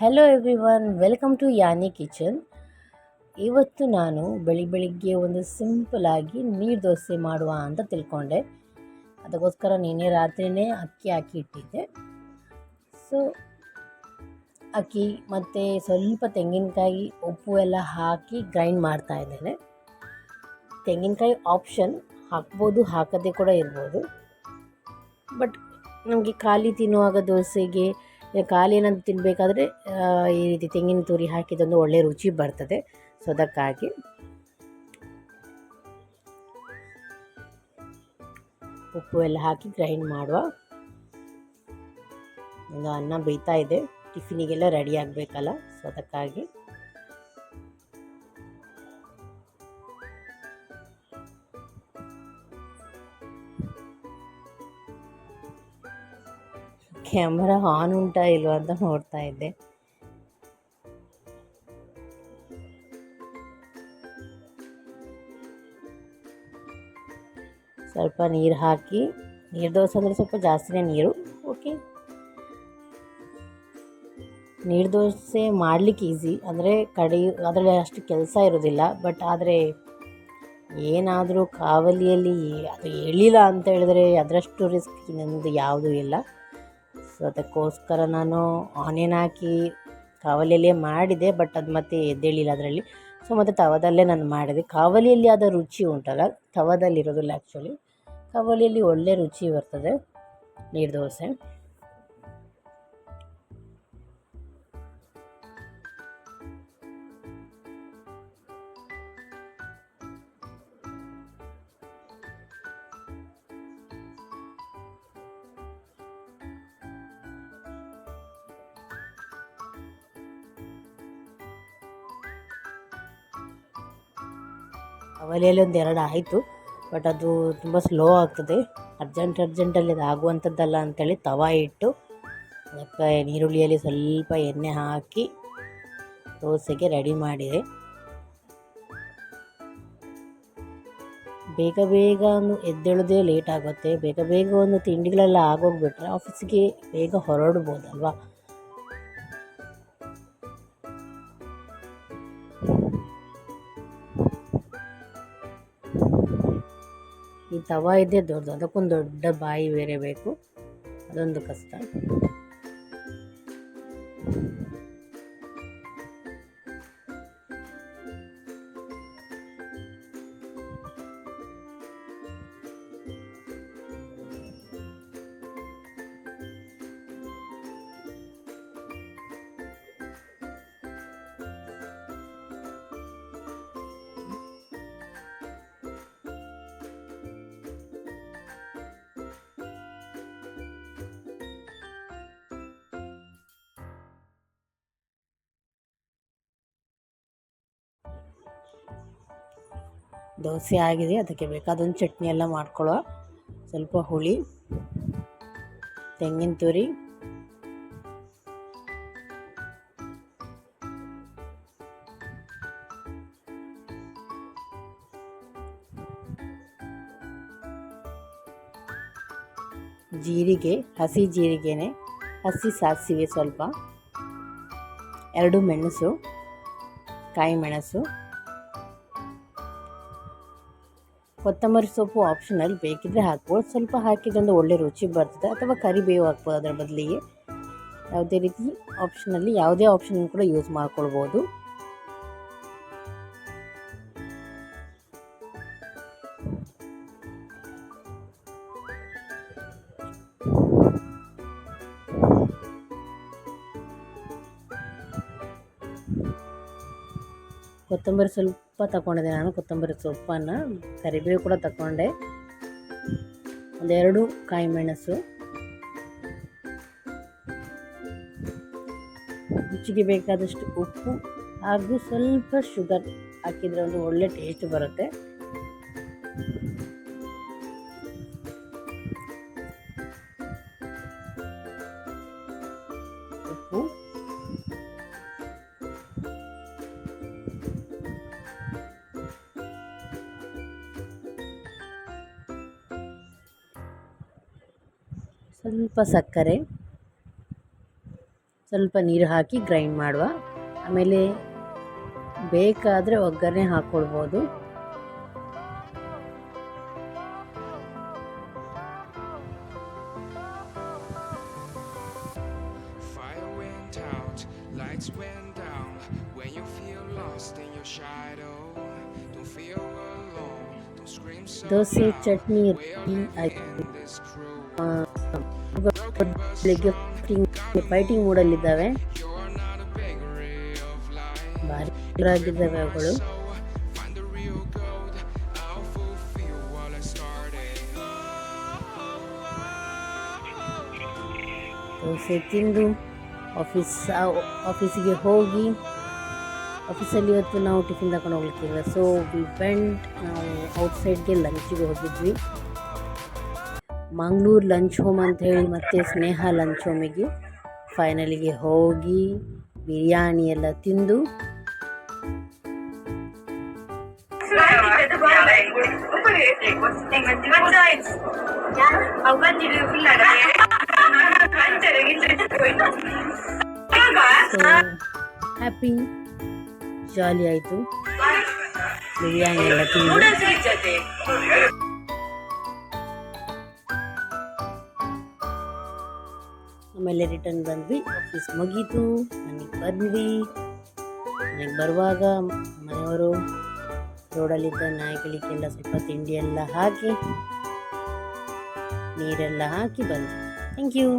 Hello everyone, welcome to Yani kitchen. ಇವತ್ತು ನಾನು ಬೆಳಿಗ್ಗೆ ಒಂದು ಸಿಂಪಲಾಗಿ ನೀರು ದೋಸೆ ಮಾಡುವ ಅಂತ ತಿಳ್ಕೊಂಡೆ. ಅದಕ್ಕೋಸ್ಕರ ನಿನ್ನೆ ರಾತ್ರಿಯೇ ಅಕ್ಕಿ ಹಾಕಿ ಇಟ್ಟಿದ್ದೆ. ಸೊ ಅಕ್ಕಿ ಮತ್ತು ಸ್ವಲ್ಪ ತೆಂಗಿನಕಾಯಿ, ಉಪ್ಪು ಎಲ್ಲ ಹಾಕಿ ಗ್ರೈಂಡ್ ಮಾಡ್ತಾ ಇದ್ದೇನೆ. ತೆಂಗಿನಕಾಯಿ ಆಪ್ಷನ್, ಹಾಕ್ಬೋದು, ಹಾಕದೇ ಕೂಡ ಇರ್ಬೋದು. ಬಟ್ ನಮಗೆ ಖಾಲಿ ತಿನ್ನುವಾಗ ದೋಸೆಗೆ ಖಾಲಿ ಏನಾದರೂ ತಿನ್ನಬೇಕಾದ್ರೆ ಈ ರೀತಿ ತೆಂಗಿನ ತುರಿ ಹಾಕಿದೊಂದು ಒಳ್ಳೆ ರುಚಿ ಬರ್ತದೆ. ಸೊ ಅದಕ್ಕಾಗಿ ಉಪ್ಪು ಎಲ್ಲ ಹಾಕಿ ಗ್ರೈಂಡ್ ಮಾಡುವ. ಒಂದು ಅನ್ನ ಬೇಯ್ತಾ ಇದೆ, ಟಿಫಿನಿಗೆಲ್ಲ ರೆಡಿ ಆಗಬೇಕಲ್ಲ. ಸೊ ಅದಕ್ಕಾಗಿ ಕ್ಯಾಮರಾ ಆನ್ ಉಂಟಾ ಇಲ್ವಾ ಅಂತ ನೋಡ್ತಾ ಇದ್ದೆ. ಸ್ವಲ್ಪ ನೀರು ಹಾಕಿ, ನೀರು ದೋಸೆ ಅಂದರೆ ಸ್ವಲ್ಪ ಜಾಸ್ತಿನೇ ನೀರು. ಓಕೆ, ನೀರು ದೋಸೆ ಮಾಡಲಿಕ್ಕೆ ಈಸಿ, ಅಂದರೆ ಅದರಲ್ಲಿ ಅಷ್ಟು ಕೆಲಸ ಇರೋದಿಲ್ಲ. ಬಟ್ ಆದರೆ ಏನಾದರೂ ಕಾವಲಿಯಲ್ಲಿ ಅದು ಎಳಿಲ್ಲ ಅಂತ ಹೇಳಿದ್ರೆ ಅದರಷ್ಟು ರಿಸ್ಕ್ ಇನ್ನೊಂದು ಯಾವುದೂ ಇಲ್ಲ. ಸೊ ಅದಕ್ಕೋಸ್ಕರ ನಾನು ಆನಿಯನ್ ಹಾಕಿ ಕಾವಲಿಯಲ್ಲೇ ಮಾಡಿದೆ, ಬಟ್ ಅದು ಮತ್ತೆ ಎದ್ದೇಳಿಲ್ಲ ಅದರಲ್ಲಿ. ಸೊ ಮತ್ತು ತವದಲ್ಲೇ ನಾನು ಮಾಡಿದೆ. ಕಾವಲಿಯಲ್ಲಿ ಆದ ರುಚಿ ಉಂಟಲ್ಲ, ತವದಲ್ಲಿರೋದಿಲ್ಲ. ಆ್ಯಕ್ಚುಲಿ ಕಾವಲಿಯಲ್ಲಿ ಒಳ್ಳೆ ರುಚಿ ಬರ್ತದೆ ನೀರು ದೋಸೆ. ಅವಲೆಯಲ್ಲಿ ಒಂದೆರಡು ಆಯಿತು, ಬಟ್ ಅದು ತುಂಬ ಸ್ಲೋ ಆಗ್ತದೆ. ಅರ್ಜೆಂಟಲ್ಲಿ ಅದು ಆಗುವಂಥದ್ದಲ್ಲ ಅಂಥೇಳಿ ತವ ಇಟ್ಟು ಮತ್ತು ನೀರುಳ್ಳಿಯಲ್ಲಿ ಸ್ವಲ್ಪ ಎಣ್ಣೆ ಹಾಕಿ ದೋಸೆಗೆ ರೆಡಿ ಮಾಡಿದೆ. ಬೇಗ ಒಂದು ಎದ್ದೇಳೋದೇ ಲೇಟ್ ಆಗುತ್ತೆ. ಬೇಗ ಒಂದು ತಿಂಡಿಗಳೆಲ್ಲ ಆಗೋಗ್ಬಿಟ್ರೆ ಆಫೀಸಿಗೆ ಬೇಗ ಹೊರಡ್ಬೋದಲ್ವಾ. ಈ ತವ ಇದೆ ದೊಡ್ಡದು, ಅದಕ್ಕೊಂದು ದೊಡ್ಡ ಬಾಯಿ ಬೇರೆ ಬೇಕು, ಅದೊಂದು ಕಷ್ಟ. ದೋಸೆ ಆಗಿದೆ, ಅದಕ್ಕೆ ಬೇಕಾದೊಂದು ಚಟ್ನಿ ಎಲ್ಲ ಮಾಡ್ಕೊಳ್ಳುವ. ಸ್ವಲ್ಪ ಹುಳಿ, ತೆಂಗಿನ ತುರಿ, ಜೀರಿಗೆ, ಹಸಿ ಜೀರಿಗೆನೆ, ಹಸಿ ಸಾಸಿವೆ ಸ್ವಲ್ಪ, 2 ಮೆಣಸು, ಕಾಯಿ ಮೆಣಸು, ಕೊತ್ತಂಬರಿ ಸೊಪ್ಪು ಆಪ್ಷನಲ್, ಬೇಕಿದ್ದರೆ ಹಾಕ್ಬೋದು. ಸ್ವಲ್ಪ ಹಾಕಿದ್ರಿಂದ ಒಳ್ಳೆ ರುಚಿ ಬರ್ತದೆ. ಅಥವಾ ಕರಿಬೇವು ಹಾಕ್ಬೋದು ಅದರ ಬದಲಿಗೆ. ಯಾವುದೇ ರೀತಿ ಆಪ್ಷನಲ್ಲಿ ಯಾವುದೇ ಆಪ್ಷನ್ ಕೂಡ ಯೂಸ್ ಮಾಡ್ಕೊಳ್ಬೋದು. ಕೊತ್ತಂಬರಿ ಸ್ವಲ್ಪ ತಗೊಂಡಿದ್ದೆ ನಾನು, ಕೊತ್ತಂಬರಿ ಸೊಪ್ಪನ್ನು. ಕರಿಬೇವು ಕೂಡ ತಗೊಂಡೆ, 2 ಕಾಯಿ ಮೆಣಸು, ರುಚಿಗೆ ಬೇಕಾದಷ್ಟು ಉಪ್ಪು ಹಾಗೂ ಸ್ವಲ್ಪ ಶುಗರ್ ಹಾಕಿದರೆ ಒಂದು ಒಳ್ಳೆ ಟೇಸ್ಟ್ ಬರುತ್ತೆ. ಉಪ್ಪು, ಸ್ವಲ್ಪ ಸಕ್ಕರೆ, ಸ್ವಲ್ಪ ನೀರು ಹಾಕಿ ಗ್ರೈಂಡ್ ಮಾಡುವ. ಆಮೇಲೆ ಬೇಕಾದರೆ ಒಗ್ಗರಣೆ ಹಾಕ್ಕೊಳ್ಬೋದು. ದೋಸೆ ಚಟ್ನಿ ಬೆಳಿಗ್ಗೆ ಫೈಟಿಂಗ್ ಮೂಡಲ್ಲಿದ್ದಾವೆ, ಭಾರಿ ಆಗಿದ್ದಾವೆ ಅವುಗಳು. ದೋಸೆ ತಿಂದು ಆಫೀಸಿಗೆ ಹೋಗಿ, ಆಫೀಸಲ್ಲಿ ಇವತ್ತು ನಾವು ಟಿಫಿನ್ ತಗೊಂಡು ಹೋಗ್ಲಿಕ್ಕಿಲ್ಲ, ಸೊ ನಾವು ಔಟ್ಸೈಡ್ಗೆ ಲಂಚಿಗೆ ಹೋಗಿದ್ವಿ. ಮಂಗಳೂರು ಲಂಚ್ ಹೋಮ್ ಅಂತ ಹೇಳಿ ಮತ್ತು ಸ್ನೇಹ ಲಂಚ್ ಹೋಮಿಗೆ ಫೈನಲಿಗೆ ಹೋಗಿ ಬಿರಿಯಾನಿ ಎಲ್ಲ ತಿಂದು ಹ್ಯಾಪಿ ಜಾಲಿ ಆಯಿತು ಬಿರಿಯಾನಿ ಎಲ್ಲ ತಿಂದು. ಆಮೇಲೆ ರಿಟರ್ನ್ ಬಂದ್ವಿ, ಆಫೀಸ್ ಮುಗೀತು, ಮನೆಗೆ ಬಂದ್ವಿ. ಮನೆಗೆ ಬರುವಾಗ ಮನೆಯವರು ರೋಡಲ್ಲಿದ್ದ ನಾಯಿಗಳಿಗೆಲ್ಲ ಸ್ವಲ್ಪ ತಿಂಡಿ ಎಲ್ಲ ಹಾಕಿ ನೀರೆಲ್ಲ ಹಾಕಿ ಬಂದ್ವಿ. Thank you.